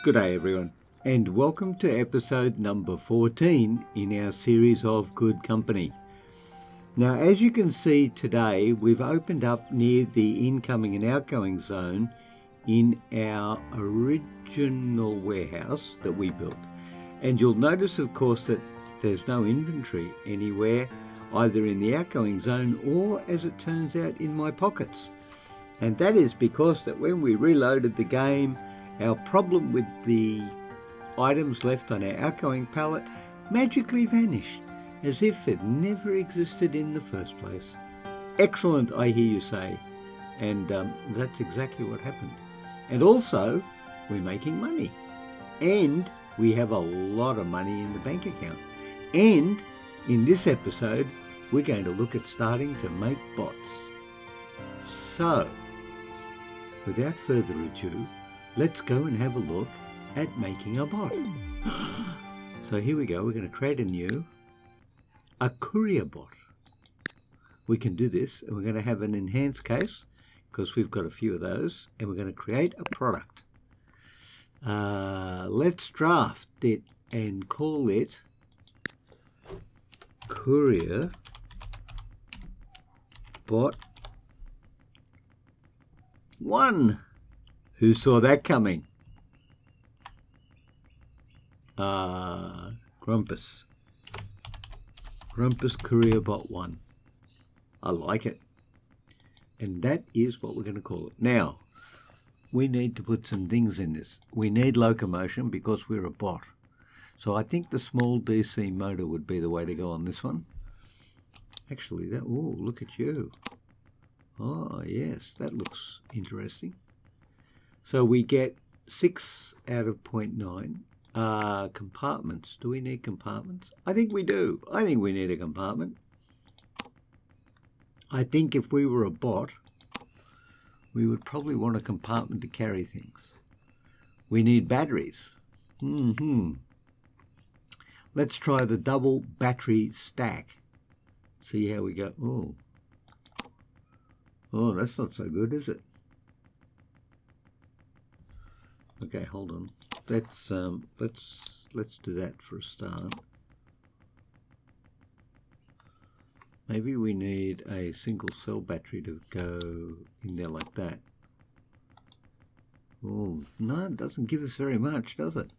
Good day, everyone, and welcome to episode number 14 in our series of Good Company. Now, as you can see today, we've opened up near the incoming and outgoing zone in our original warehouse that we built. And you'll notice, of course, that there's no inventory anywhere, either in the outgoing zone or, as it turns out, in my pockets. And that is because that when we reloaded the game, our problem with the items left on our outgoing pallet magically vanished, as if it never existed in the first place. Excellent, I hear you say. And that's exactly what happened. And also, we're making money. And we have a lot of money in the bank account. And in this episode, we're going to look at starting to make bots. So, without further ado, let's go and have a look at making a bot. So here we go. We're going to create a courier bot. We can do this, and we're going to have an enhanced case because we've got a few of those, and we're going to create a product. Let's draft it and call it Courier Bot 1. Who saw that coming? Grumpus. Grumpus Courier Bot 1. I like it. And that is what we're going to call it. Now, we need to put some things in this. We need locomotion because we're a bot. So I think the small DC motor would be the way to go on this one. Actually, oh, look at you. Oh, yes, that looks interesting. So we get 6 out of 0.9. Compartments. Do we need compartments? I think we do. I think we need a compartment. I think if we were a bot, we would probably want a compartment to carry things. We need batteries. Let's try the double battery stack. See how we go. Oh, that's not so good, is it? Okay, hold on. Let's do that for a start. Maybe we need a single cell battery to go in there like that. Oh, no, it doesn't give us very much, does it?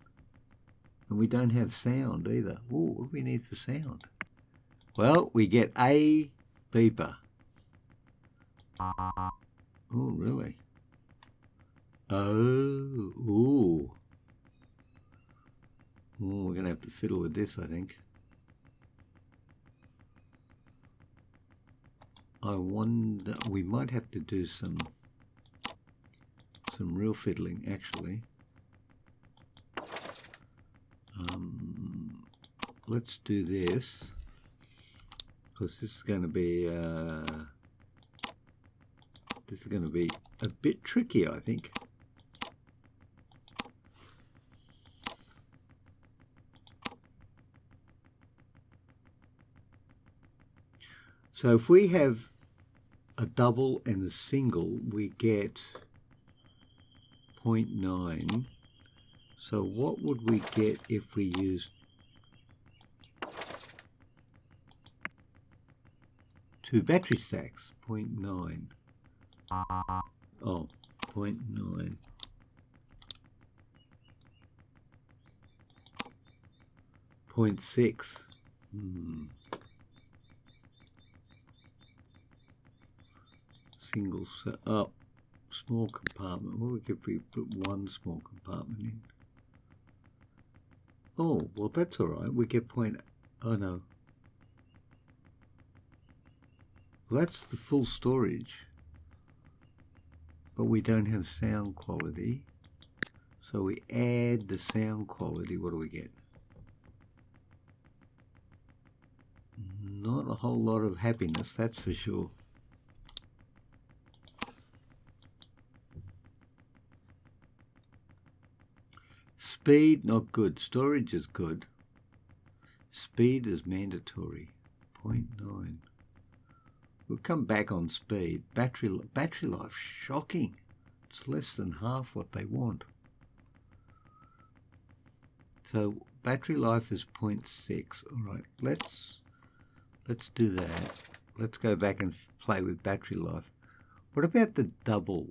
And we don't have sound either. Oh, what do we need for sound? Well, we get a beeper. Oh, really? Oh, we're going to have to fiddle with this, I think. I wonder, we might have to do some real fiddling, actually. Let's do this, because this is going to be a bit tricky, I think. So if we have a double and a single, we get 0.9. So what would we get if we used 2 battery stacks? 0.9. Oh, 0.9. 0.6. Single cell. Oh, small compartment. What would we get if we put 1 small compartment in? Oh, well, that's all right. We get oh no. Well, that's the full storage. But we don't have sound quality. So we add the sound quality. What do we get? Not a whole lot of happiness, that's for sure. Speed, not good. Storage is good. Speed is mandatory. 0.9. We'll come back on speed. Battery life, shocking. It's less than half what they want. So battery life is 0.6. All right, let's do that. Let's go back and play with battery life. What about the double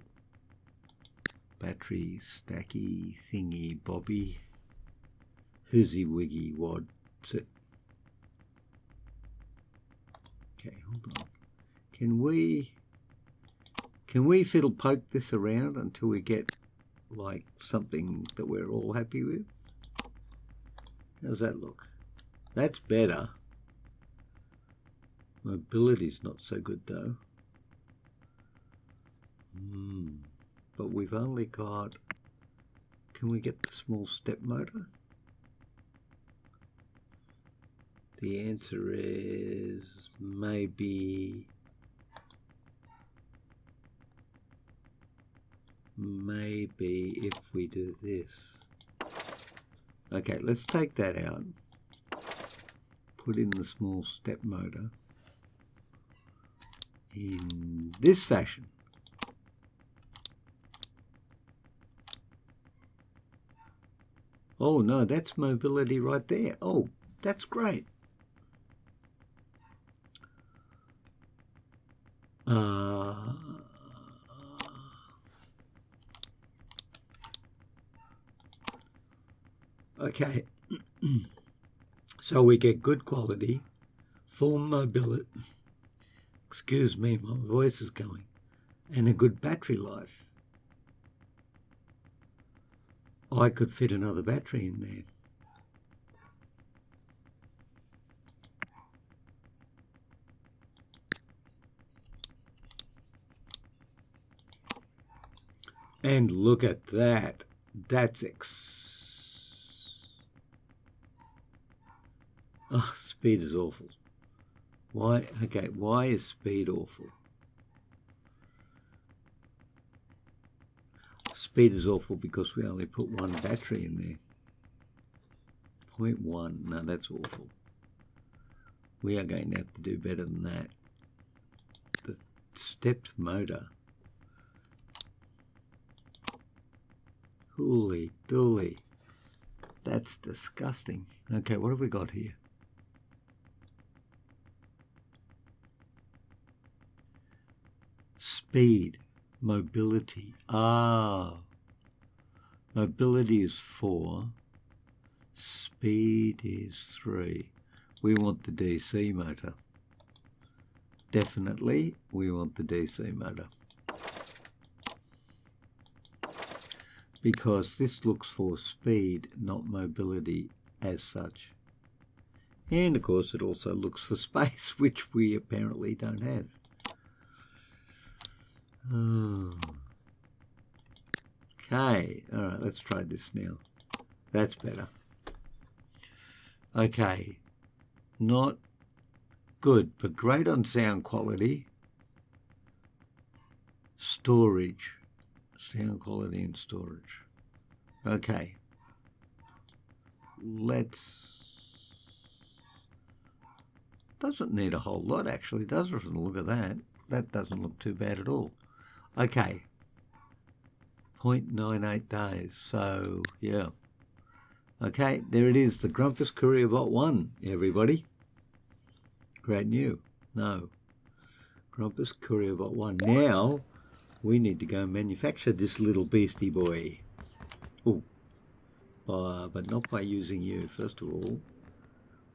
battery stacky thingy bobby? Whoosy wiggy what's it? Okay, hold on. Can we fiddle poke this around until we get like something that we're all happy with? How's that look? That's better. Mobility's not so good though. But we've only got, can we get the small step motor? The answer is maybe if we do this. Okay, let's take that out. Put in the small step motor in this fashion. Oh no, that's mobility right there. Oh, that's great. Okay, so we get good quality, full mobility, excuse me, my voice is going, and a good battery life. I could fit another battery in there. And look at that. That's oh, speed is awful. Why? Okay, why is speed awful? Speed is awful because we only put one battery in there. 0.1, no, that's awful. We are going to have to do better than that. The stepped motor. Holy dooly. That's disgusting. Okay, what have we got here? Speed, mobility. Ah, mobility is 4, speed is 3. We want the DC motor. Definitely, we want the DC motor. Because this looks for speed, not mobility as such. And of course it also looks for space, which we apparently don't have. Oh. Okay, all right, let's try this now. That's better. Okay, not good, but great on sound quality. Storage, sound quality and storage. Okay, doesn't need a whole lot actually, does it? Look at that. That doesn't look too bad at all. Okay, 0.98 days, so yeah. Okay, there it is, the Grumpus Courier Bot 1, everybody. Great new. No. Grumpus Courier Bot 1. Now, we need to go manufacture this little beastie boy. Oh, but not by using you. First of all,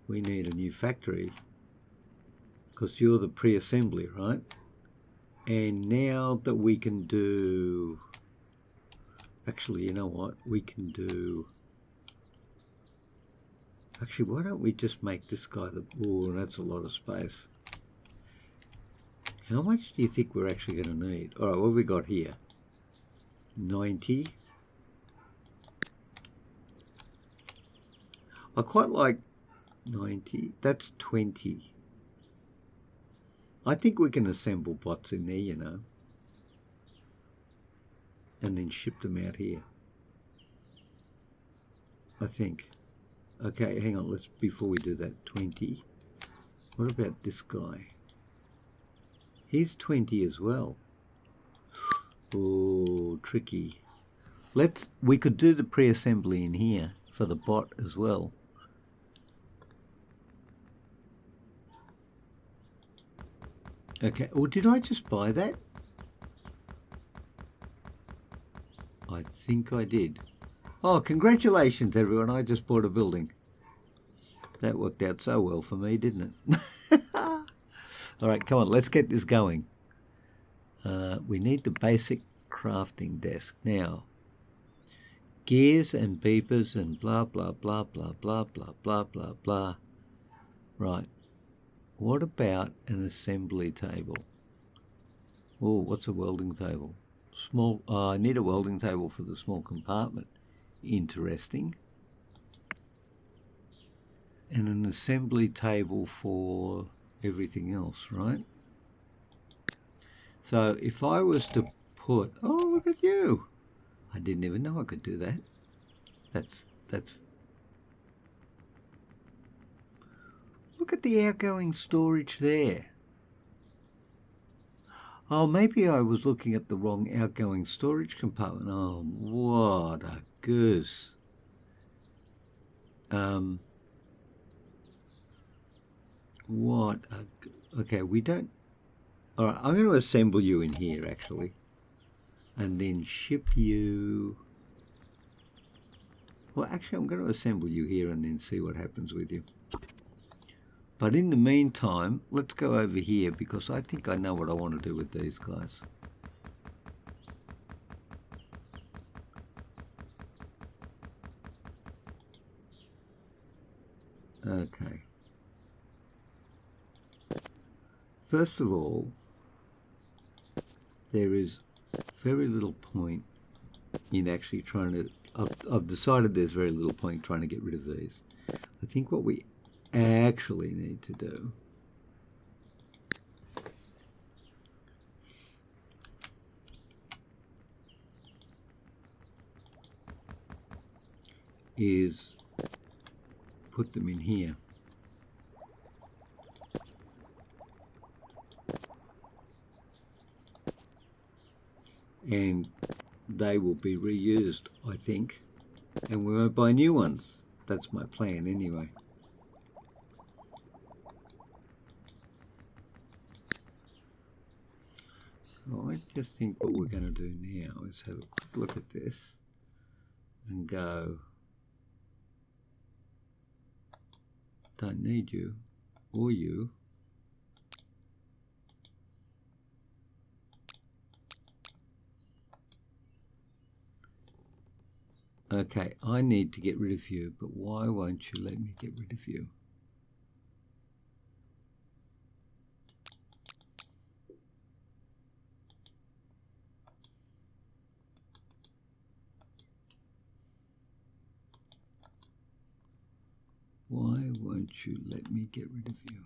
we need a new factory, because you're the pre-assembly, right? And now that we can do... Actually, you know what? We can do... Actually, why don't we just make this guy the... Oh, that's a lot of space. How much do you think we're actually going to need? All right, what have we got here? 90. I quite like 90. That's 20. I think we can assemble bots in there, you know, and then ship them out here. I think. Okay, hang on, before we do that, 20. What about this guy? He's 20 as well. Oh, tricky. We could do the pre-assembly in here for the bot as well. Okay, or did I just buy that? I think I did. Oh, congratulations everyone, I just bought a building. That worked out so well for me, didn't it? All right, come on, let's get this going. We need the basic crafting desk. Now, gears and beepers and blah, blah, blah, blah, blah, blah, blah, blah, blah. Right. What about an assembly table? Oh, what's a welding table? Small. I need a welding table for the small compartment. Interesting. And an assembly table for everything else, right? So if I was to put, oh, look at you. I didn't even know I could do that. That's, look at the outgoing storage there. Oh, maybe I was looking at the wrong outgoing storage compartment. Oh, what a goose. Okay, we don't, all right, I'm going to assemble you in here actually, and then ship you, well actually I'm going to assemble you here and then see what happens with you. But in the meantime, let's go over here because I think I know what I want to do with these guys. Okay. First of all, there is very little point in actually trying to, I've decided there's very little point trying to get rid of these. I think what we actually need to do is put them in here. And they will be reused, I think, and we won't buy new ones. That's my plan anyway. So I just think what we're going to do now is have a quick look at this and go, don't need you or you. Okay, I need to get rid of you, but why won't you let me get rid of you? Why won't you let me get rid of you?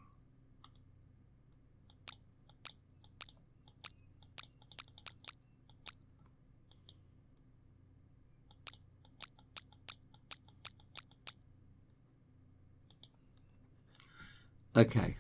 Okay.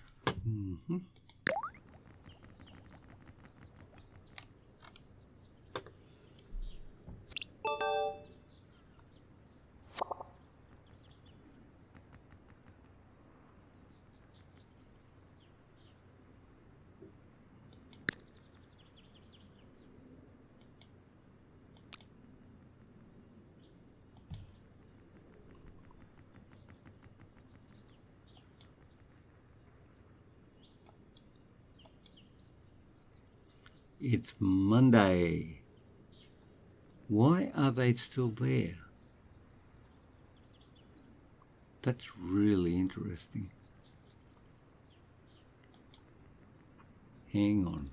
It's Monday. Why are they still there? That's really interesting. Hang on.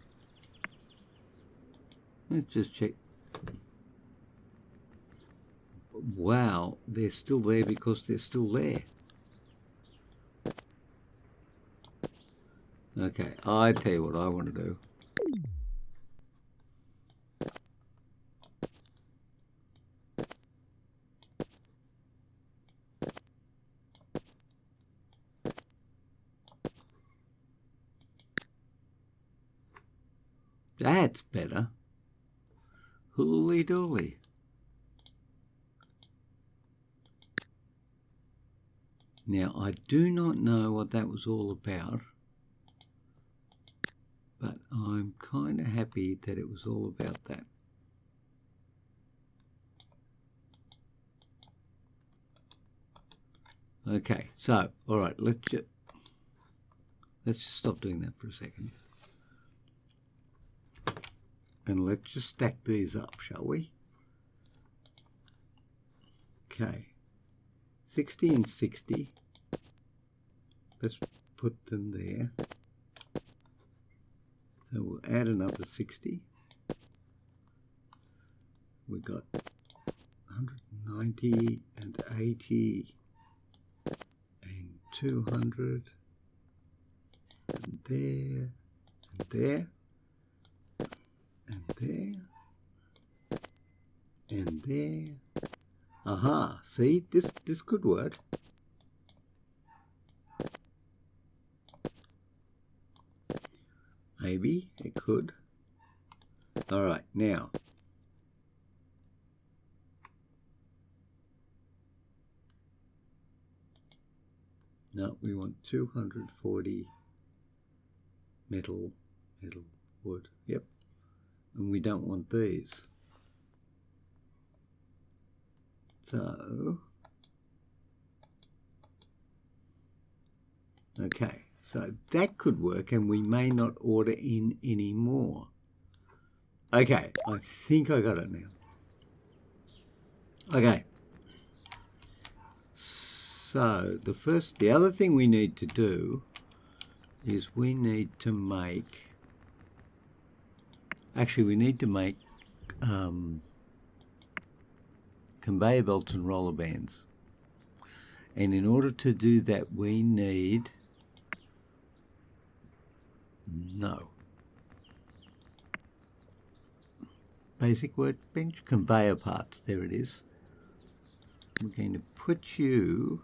Let's just check. Wow, they're still there because they're still there. Okay, I tell you what I want to do. That's better. Hooly dooly. Now, I do not know what that was all about, but I'm kind of happy that it was all about that. Okay, so, all right, let's just stop doing that for a second. And let's just stack these up, shall we? Okay, 60 and 60. Let's put them there. So we'll add another 60. We've got 190 and 80 and 200 and there and there and there and there. Aha, see, this could work. Maybe it could. All right, now. No, we want 240 metal, wood. Yep. And we don't want these. So, okay, so that could work, and we may not order in any more. Okay, I think I got it now. Okay. So the other thing we need to do is we need to make conveyor belts and roller bands. And in order to do that, we need basic workbench, conveyor parts, there it is. We're going to put you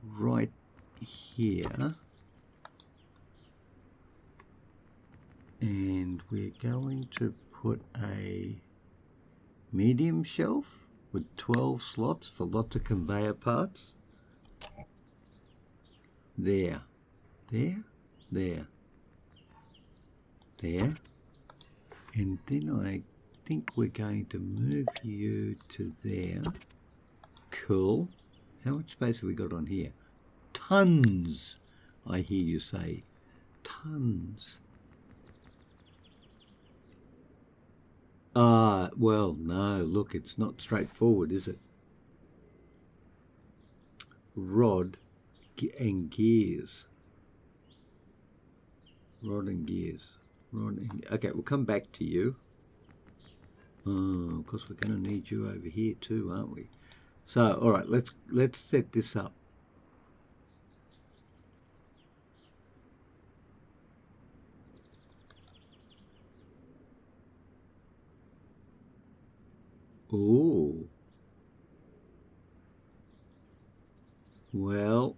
right here, and we're going to put a medium shelf with 12 slots for lots of conveyor parts. There, there, there, there. And then I think we're going to move you to there. Cool. How much space have we got on here? Tons, I hear you say. Tons. Well, no, look, it's not straightforward, is it? Rod and gears. Rod and gears. Okay, we'll come back to you. Oh, of course, we're going to need you over here too, aren't we? So, all right, let's set this up. Oh. Well,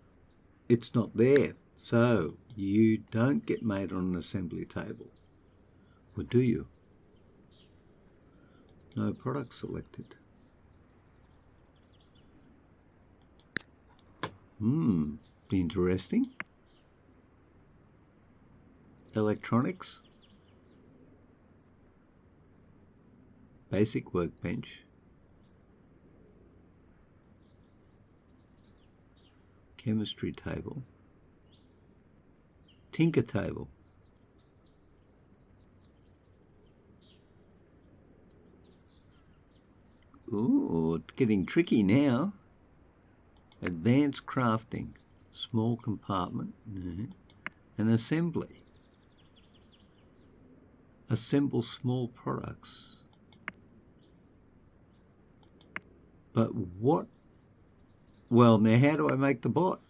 it's not there. So, you don't get made on an assembly table. Or do you? No product selected. Interesting. Electronics. Basic workbench. Chemistry table. Tinker table. Ooh, it's getting tricky now. Advanced crafting. Small compartment. And assembly. Assemble small products. But what? Well, now how do I make the bot?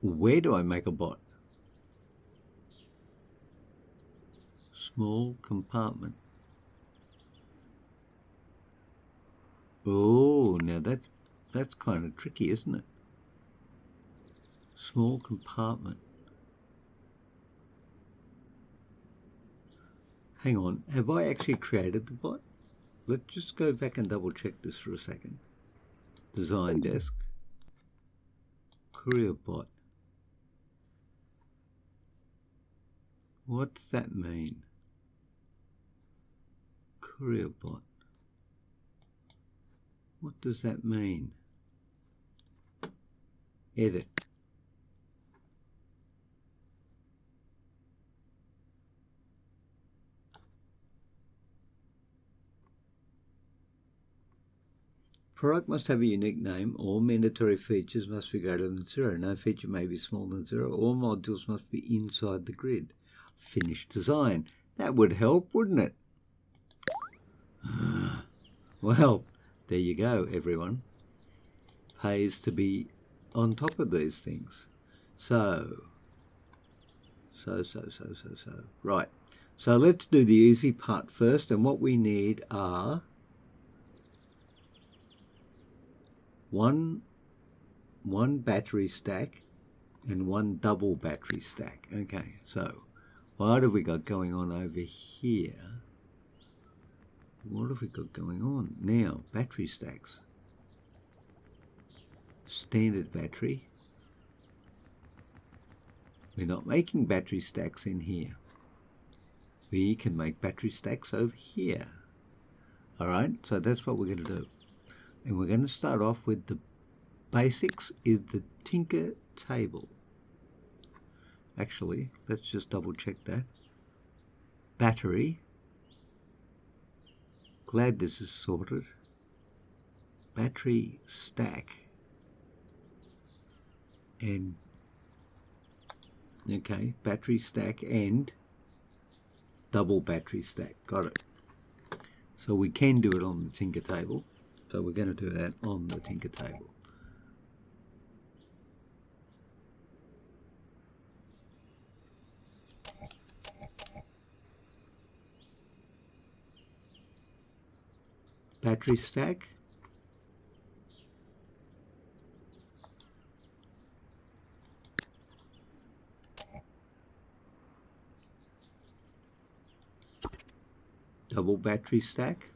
Where do I make a bot? Small compartment. Oh, now that's kind of tricky, isn't it? Small compartment. Hang on, have I actually created the bot? let's just go back and double check this for a second. Design desk, courier bot. What's that mean? Courier bot. What does that mean? Edit. Product must have a unique name. All mandatory features must be greater than 0. No feature may be smaller than 0. All modules must be inside the grid. Finished design. That would help, wouldn't it? Well, there you go, everyone. Pays to be on top of these things. So. Right. So let's do the easy part first. And what we need are one battery stack and one double battery stack. Okay, so what have we got going on over here? What have we got going on now? Battery stacks. Standard battery. We're not making battery stacks in here. We can make battery stacks over here. All right, so that's what we're going to do. And we're going to start off with the basics is the Tinker table. Actually, let's just double check that. Battery. Glad this is sorted. Battery stack. And, okay, battery stack and double battery stack. Got it. So we can do it on the Tinker table. So we're going to do that on the Tinker table. Battery stack. Double battery stack.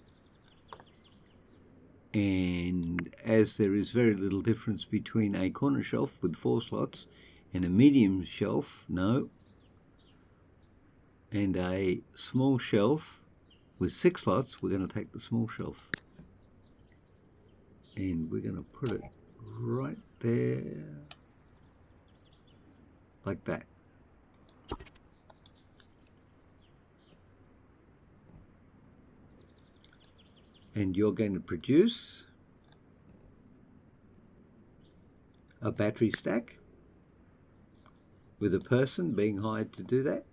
And as there is very little difference between a corner shelf with 4 slots and a medium shelf, no, and a small shelf with 6 slots, we're going to take the small shelf and we're going to put it right there like that. And you're going to produce a battery stack with a person being hired to do that.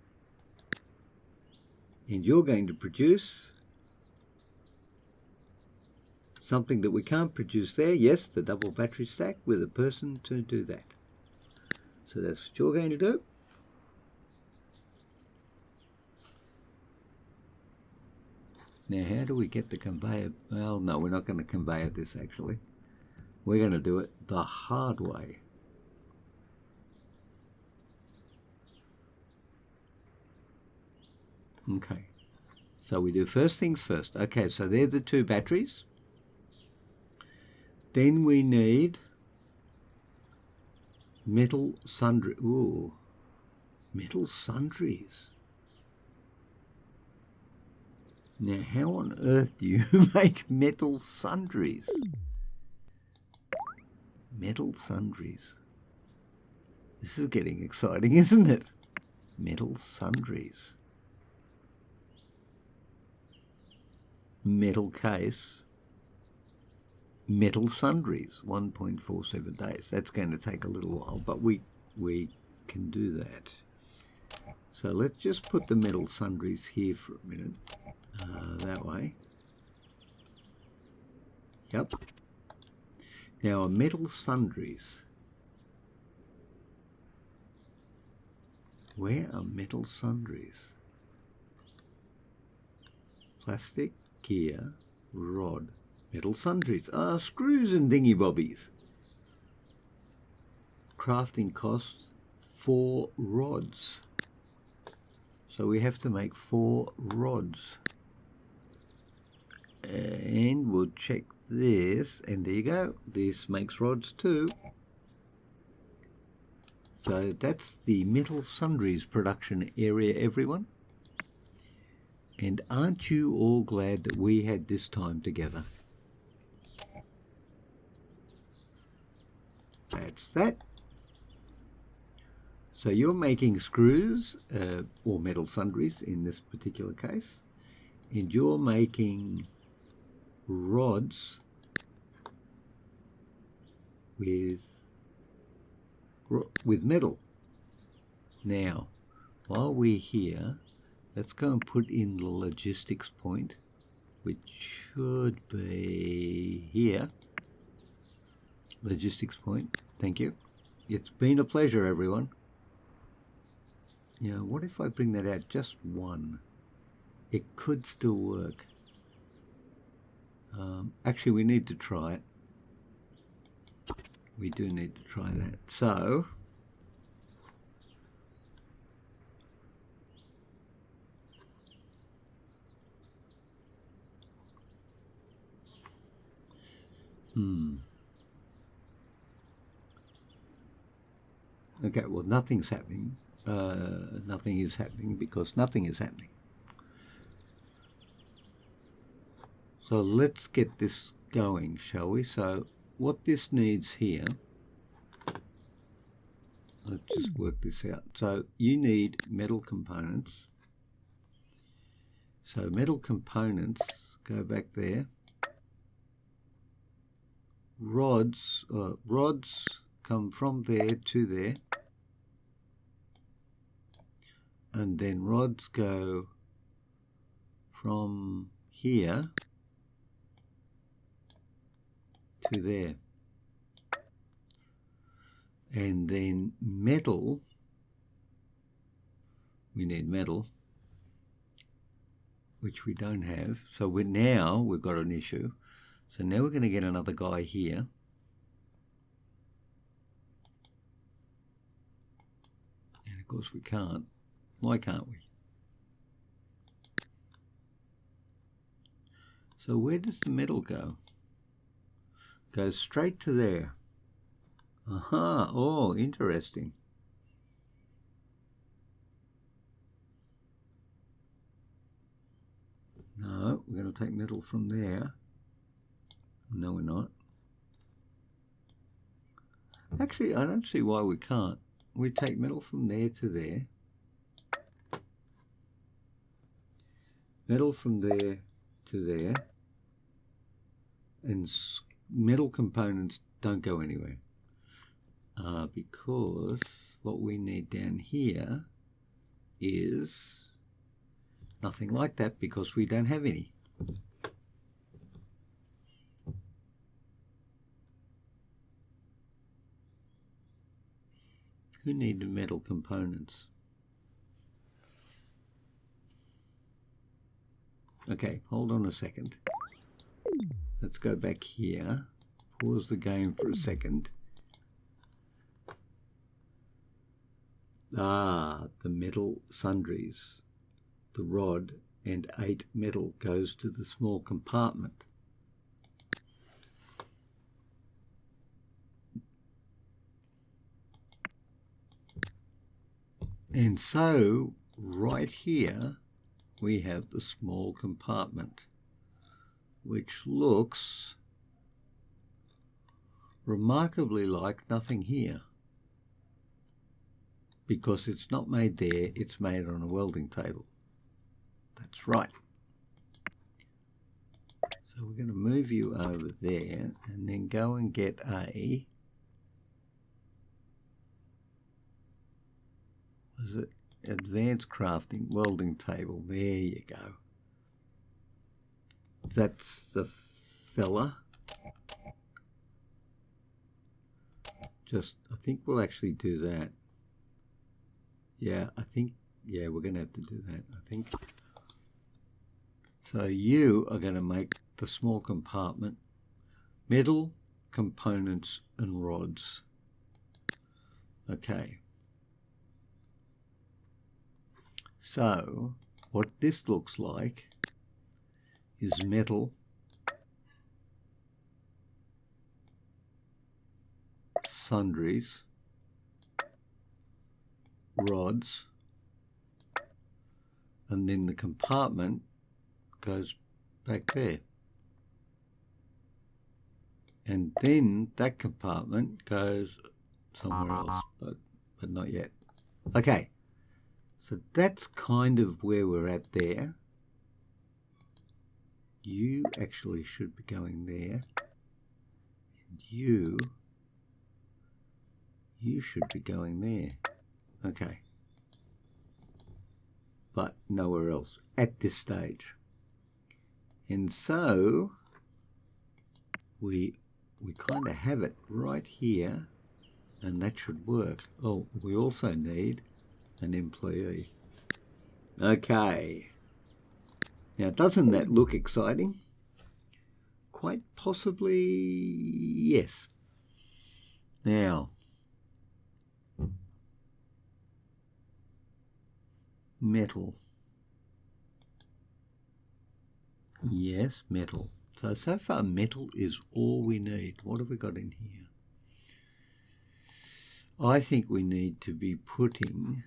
And you're going to produce something that we can't produce there. Yes, the double battery stack with a person to do that. So that's what you're going to do. Now, how do we get the conveyor? Well, no, we're not going to conveyor this, actually. We're going to do it the hard way. Okay, so we do first things first. Okay, so they're the 2 batteries. Then we need metal sundry. Ooh, metal sundries. Now, how on earth do you make metal sundries? Metal sundries. This is getting exciting, isn't it? Metal sundries. Metal case. Metal sundries. 1.47 days. That's going to take a little while, but we can do that. So let's just put the metal sundries here for a minute. That way. Yep. Now, metal sundries. Where are metal sundries? Plastic, gear, rod, metal sundries. Ah, screws and thingy bobbies. Crafting cost 4 rods. So we have to make 4 rods. And we'll check this, and there you go. This makes rods too. So that's the Metal Sundries production area, everyone. And aren't you all glad that we had this time together? That's that. So you're making screws, or metal sundries in this particular case, and you're making rods with metal. Now, while we're here, let's go and put in the logistics point, which should be here. Logistics point, thank you. It's been a pleasure, everyone. You know, what if I bring that out just one? It could still work. Actually, we need to try it. We do need to try that. So, okay, well, nothing's happening. Nothing is happening because nothing is happening. So let's get this going, shall we? So what this needs here, let's just work this out. So you need metal components. So metal components, go back there. Rods come from there to there. And then rods go from here to there. And then metal, we need metal, which we don't have. So we've got an issue. So now we're going to get another guy here. And of course we can't. Why can't we? So where does the metal go? Goes straight to there. Aha, oh, interesting. No, we're going to take metal from there. No, we're not. Actually, I don't see why we can't. We take metal from there to there. Metal from there to there. And metal components don't go anywhere. Because what we need down here is nothing like that because we don't have any. Who needed metal components? Okay, hold on a second. Let's go back here. Pause the game for a second. Ah, the metal sundries. The rod and 8 metal goes to the small compartment. And so, right here, we have the small compartment, which looks remarkably like nothing here. Because it's not made there, it's made on a welding table. That's right. So we're going to move you over there and then go and get a, was it advanced crafting welding table? There you go. That's the fella. I think we'll actually do that. Yeah, we're going to have to do that, I think. So you are going to make the small compartment, metal, components, and rods. Okay. So what this looks like is metal, sundries, rods, and then the compartment goes back there. And then that compartment goes somewhere else, but not yet. Okay, so that's kind of where we're at there. You actually should be going there. And you should be going there. Okay. But nowhere else at this stage. And so we kind of have it right here, and that should work. Oh, we also need an employee. Okay. Now, doesn't that look exciting? Quite possibly, yes. Now, metal. Yes, metal. So far metal is all we need. What have we got in here? I think we need to be putting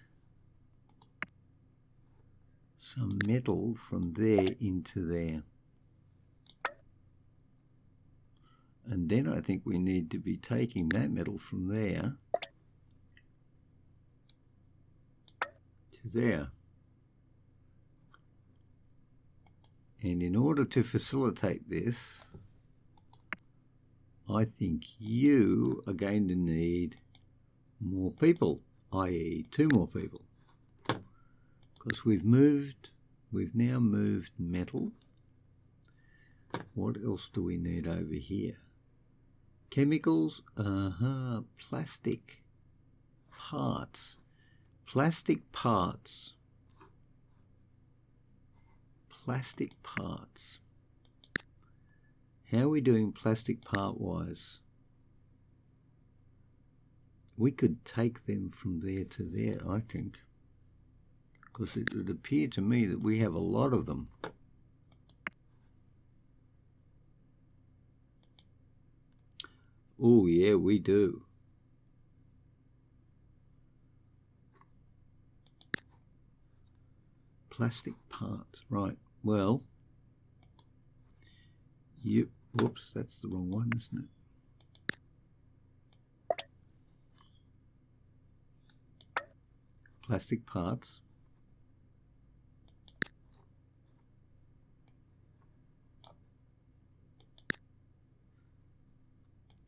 some metal from there into there. And then I think we need to be taking that metal from there to there. And in order to facilitate this, I think you are going to need more people, i.e. 2 more people. Because we've now moved metal. What else do we need over here? Chemicals, plastic parts. Plastic parts. Plastic parts. How are we doing plastic part-wise? We could take them from there to there, I think. Because it would appear to me that we have a lot of them. Oh, yeah, we do. Plastic parts, right. Well, whoops, that's the wrong one, isn't it? Plastic parts.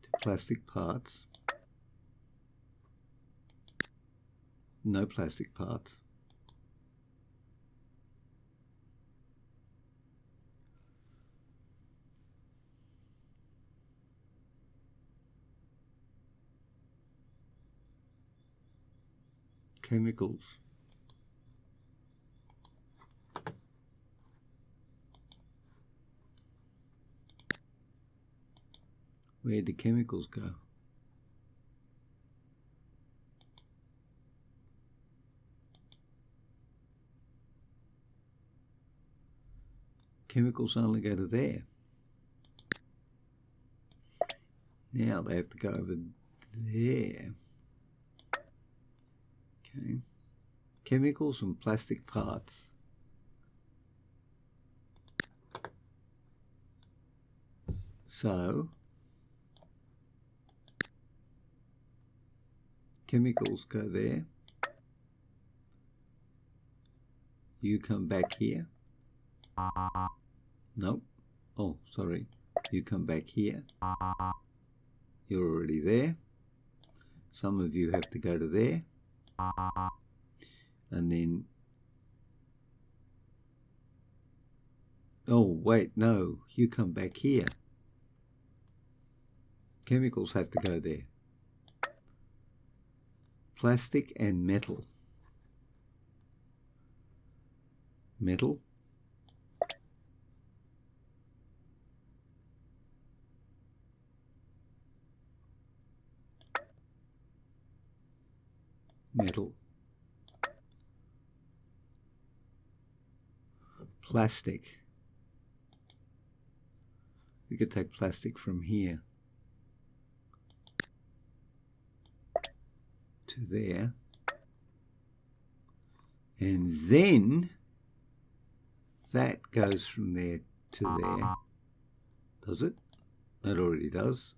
To plastic parts. No plastic parts. Chemicals. Where do chemicals go? Chemicals only go to there. Now they have to go over there. Okay. Chemicals and plastic parts. So, chemicals go there. You come back here. Nope. Oh, sorry. You come back here. You're already there. Some of you have to go to there. And then, oh wait, no, you come back here. Chemicals have to go there. Plastic and metal. Metal. Metal. Plastic. We could take plastic from here. to there. And then that goes from there to there. Does it? That already does.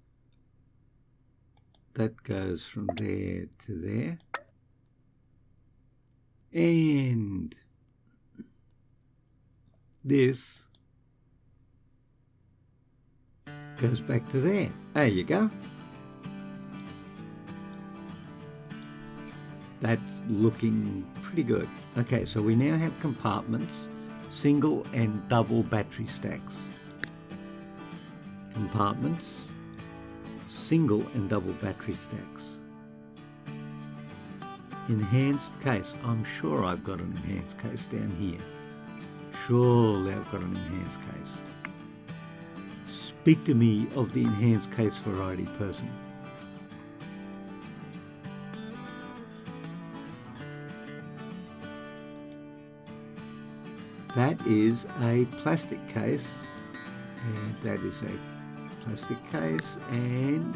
That goes from there to there. And this goes back to there. There you go. That's looking pretty good. Okay, so we now have compartments, single and double battery stacks. Compartments, single and double battery stacks. Enhanced case. I'm sure I've got an enhanced case down here. Surely I've got an enhanced case. Speak to me of the enhanced case variety person. That is a plastic case, and that is a plastic case, and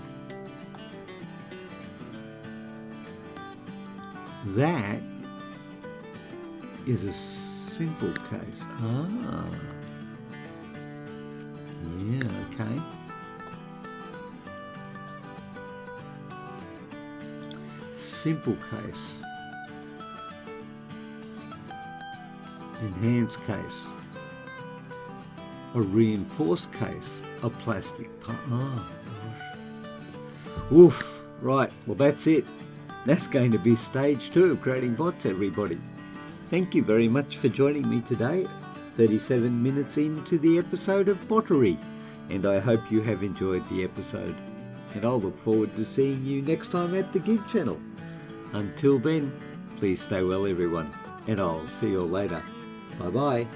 that is a simple case. Ah, yeah, okay. Simple case. Enhanced case. A reinforced case. A plastic part. Oh, gosh. Oof. Right. Well, that's it. That's going to be stage 2 of creating bots, everybody. Thank you very much for joining me today. 37 minutes into the episode of Bottery. And I hope you have enjoyed the episode. And I'll look forward to seeing you next time at the Gig Channel. Until then, please stay well, everyone. And I'll see you all later. Bye-bye.